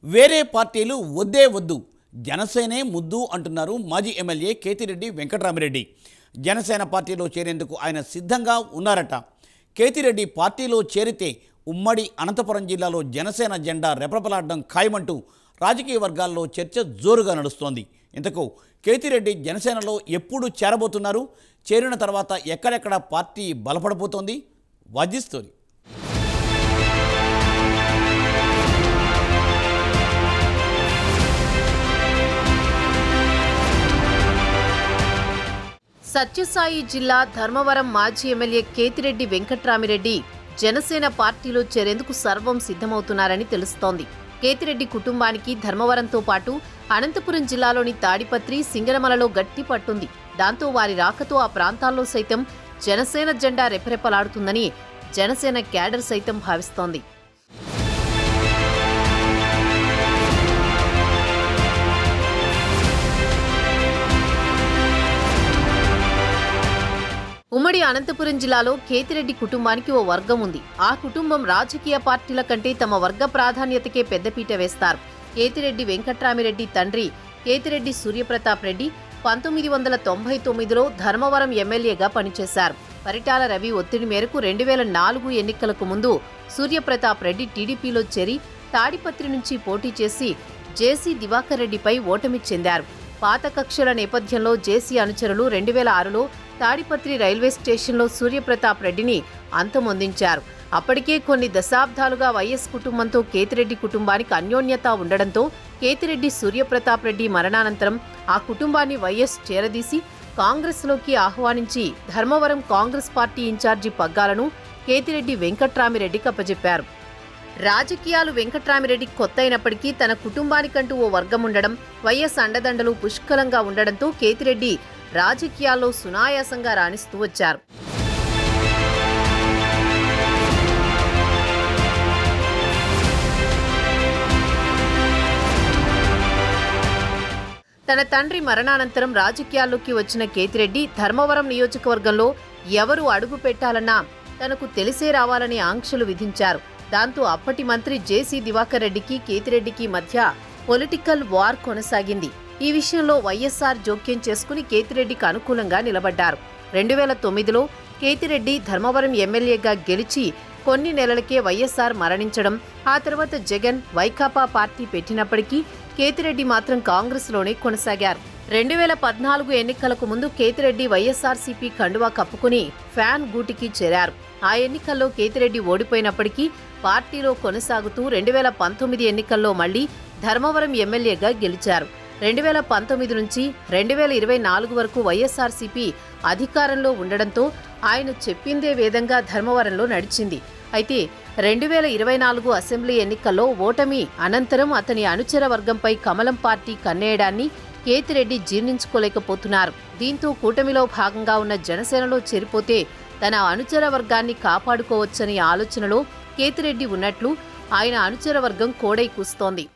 వేరే పార్టీలు వద్దే వద్దు, జనసేనే ముద్దు అంటున్నారు మాజీ ఎమ్మెల్యే కేతిరెడ్డి వెంకట్రామిరెడ్డి. జనసేన పార్టీలో చేరేందుకు ఆయన సిద్ధంగా ఉన్నారట. కేతిరెడ్డి పార్టీలో చేరితే ఉమ్మడి అనంతపురం జిల్లాలో జనసేన జెండా రెపరెపలాడడం ఖాయమంటూ రాజకీయ వర్గాల్లో చర్చ జోరుగా నడుస్తోంది. ఇంతకు కేతిరెడ్డి జనసేనలో ఎప్పుడు చేరబోతున్నారు? చేరిన తర్వాత ఎక్కడెక్కడ పార్టీ బలపడబోతోంది? వాజిస్తోంది. సత్యసాయి జిల్లా ధర్మవరం మాజీ ఎమ్మెల్యే కేతిరెడ్డి వెంకట్రామిరెడ్డి జనసేన పార్టీలో చేరేందుకు సర్వం సిద్ధమవుతున్నారని తెలుస్తోంది. కేతిరెడ్డి కుటుంబానికి ధర్మవరంతో పాటు అనంతపురం జిల్లాలోని తాడిపత్రి, సింగనమలలో గట్టి పట్టుంది. దాంతో వారి రాకతో ఆ ప్రాంతాల్లో సైతం జనసేన జెండా రెపరెపలాడుతుందని జనసేన క్యాడర్ సైతం భావిస్తోంది. ఉమ్మడి అనంతపురం జిల్లాలో కేతిరెడ్డి కుటుంబానికి ఓ వర్గం ఉంది. ఆ కుటుంబం రాజకీయ పార్టీల కంటే తమ వర్గ ప్రాధాన్యతకే పెద్దపీట వేస్తారు. కేతిరెడ్డి వెంకట్రామిరెడ్డి తండ్రి కేతిరెడ్డి సూర్యప్రతాప్ రెడ్డి 1999లో ధర్మవరం ఎమ్మెల్యేగా పనిచేశారు. పరిటాల రవి ఒత్తిడి మేరకు 2004 ఎన్నికలకు ముందు సూర్యప్రతాప్ రెడ్డి టీడీపీలో చేరి తాడిపత్రి నుంచి పోటీ చేసి జేసీ దివాకర్ రెడ్డిపై ఓటమి చెందారు. పాత కక్షల నేపథ్యంలో జేసీ అనుచరులు 2006లో తాడిపత్రి రైల్వే స్టేషన్లో సూర్యప్రతాప్ రెడ్డిని అంతమొందించారు. అప్పటికే కొన్ని దశాబ్దాలుగా వైఎస్ కుటుంబంతో కేతిరెడ్డి కుటుంబానికి అన్యోన్యత ఉండడంతో కేతిరెడ్డి సూర్యప్రతాప్ రెడ్డి మరణానంతరం ఆ కుటుంబాన్ని వైఎస్ చేరదీసి కాంగ్రెస్లోకి ఆహ్వానించి ధర్మవరం కాంగ్రెస్ పార్టీ ఇన్ఛార్జి పగ్గాలను కేతిరెడ్డి వెంకట్రామిరెడ్డికి అప్పజెప్పారు. రాజకీయాలు వెంకట్రామిరెడ్డి కొత్త అయినప్పటికీ తన కుటుంబానికంటూ ఓ వర్గం ఉండడం, వైఎస్ అండదండలు పుష్కలంగా ఉండడంతో కేతిరెడ్డి రాజకీయాల్లో సునాయాసంగా రాణిస్తూ వచ్చారు. తన తండ్రి మరణానంతరం రాజకీయాల్లోకి వచ్చిన కేతిరెడ్డి ధర్మవరం నియోజకవర్గంలో ఎవరు అడుగు పెట్టాలన్నా తనకు తెలిసే రావాలని ఆంక్షలు విధించారు. దాంతో అప్పటి మంత్రి జేసీ దివాకర్ రెడ్డికి కేతిరెడ్డికి మధ్య పొలిటికల్ వార్ కొనసాగింది. ఈ విషయంలో వైఎస్ఆర్ జోక్యం చేసుకుని కేతిరెడ్డికి అనుకూలంగా నిలబడ్డారు. 2009లో కేతిరెడ్డి ధర్మవరం ఎమ్మెల్యేగా గెలిచి కొన్ని నెలలకే వైఎస్ఆర్ మరణించడం, ఆ తర్వాత జగన్ వైకాపా పార్టీ పెట్టినప్పటికీ కేతిరెడ్డి మాత్రం కాంగ్రెస్లోనే కొనసాగారు. 2014 ఎన్నికలకు ముందు కేతిరెడ్డి వైఎస్ఆర్సీపీ కండువా కప్పుకుని ఫ్యాన్ గూటికి చేరారు. ఆ ఎన్నికల్లో కేతిరెడ్డి ఓడిపోయినప్పటికీ పార్టీలో కొనసాగుతూ 2019 ఎన్నికల్లో మళ్లీ ధర్మవరం ఎమ్మెల్యేగా గెలిచారు. 2019 నుంచి 2024 వరకు వైఎస్ఆర్సీపీ అధికారంలో ఉండడంతో ఆయన చెప్పిందే వేదంగా ధర్మవరంలో నడిచింది. అయితే 2024 అసెంబ్లీ ఎన్నికల్లో ఓటమి అనంతరం అతని అనుచర వర్గంపై కమలం పార్టీ కన్నేయడాన్ని కేతిరెడ్డి జీర్ణించుకోలేకపోతున్నారు. దీంతో కూటమిలో భాగంగా ఉన్న జనసేనలో చేరిపోతే తన అనుచర వర్గాన్ని కాపాడుకోవచ్చని ఆలోచనలో కేతిరెడ్డి ఉన్నట్లు ఆయన అనుచర వర్గం కోడై కూస్తోంది.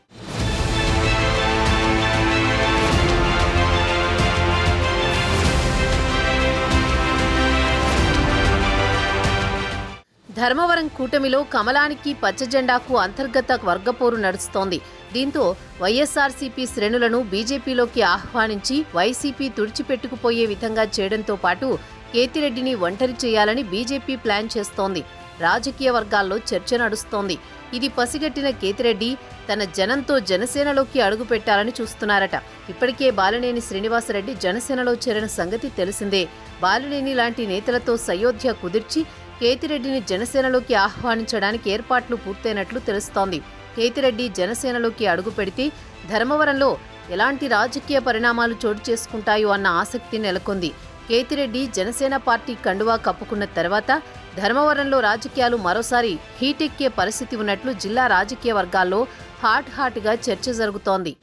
ధర్మవరం కూటమిలో కమలానికి పచ్చజెండాకు అంతర్గత వర్గపోరు నడుస్తోంది. దీంతో వైఎస్ఆర్సీపీ శ్రేణులను బీజేపీలోకి ఆహ్వానించి వైసీపీ తుడిచిపెట్టుకుపోయే విధంగా చేయడంతో పాటు కేతిరెడ్డిని ఒంటరి చేయాలని బీజేపీ ప్లాన్ చేస్తోంది. రాజకీయ వర్గాల్లో చర్చ నడుస్తోంది. ఇది పసిగట్టిన కేతిరెడ్డి తన జనంతో జనసేనలోకి అడుగుపెట్టాలని చూస్తున్నారట. ఇప్పటికే బాలినేని శ్రీనివాసరెడ్డి జనసేనలో చేరిన సంగతి తెలిసిందే. బాలినేని లాంటి నేతలతో సయోధ్య కుదిర్చి కేతిరెడ్డిని జనసేనలోకి ఆహ్వానించడానికి ఏర్పాట్లు పూర్తయినట్లు తెలుస్తోంది. కేతిరెడ్డి జనసేనలోకి అడుగు పెడితే ధర్మవరంలో ఎలాంటి రాజకీయ పరిణామాలు చోటు చేసుకుంటాయో అన్న ఆసక్తి నెలకొంది. కేతిరెడ్డి జనసేన పార్టీ కండువా కప్పుకున్న తర్వాత ధర్మవరంలో రాజకీయాలు మరోసారి హీటెక్కే పరిస్థితి ఉన్నట్లు జిల్లా రాజకీయ వర్గాల్లో హాట్గా చర్చ జరుగుతోంది.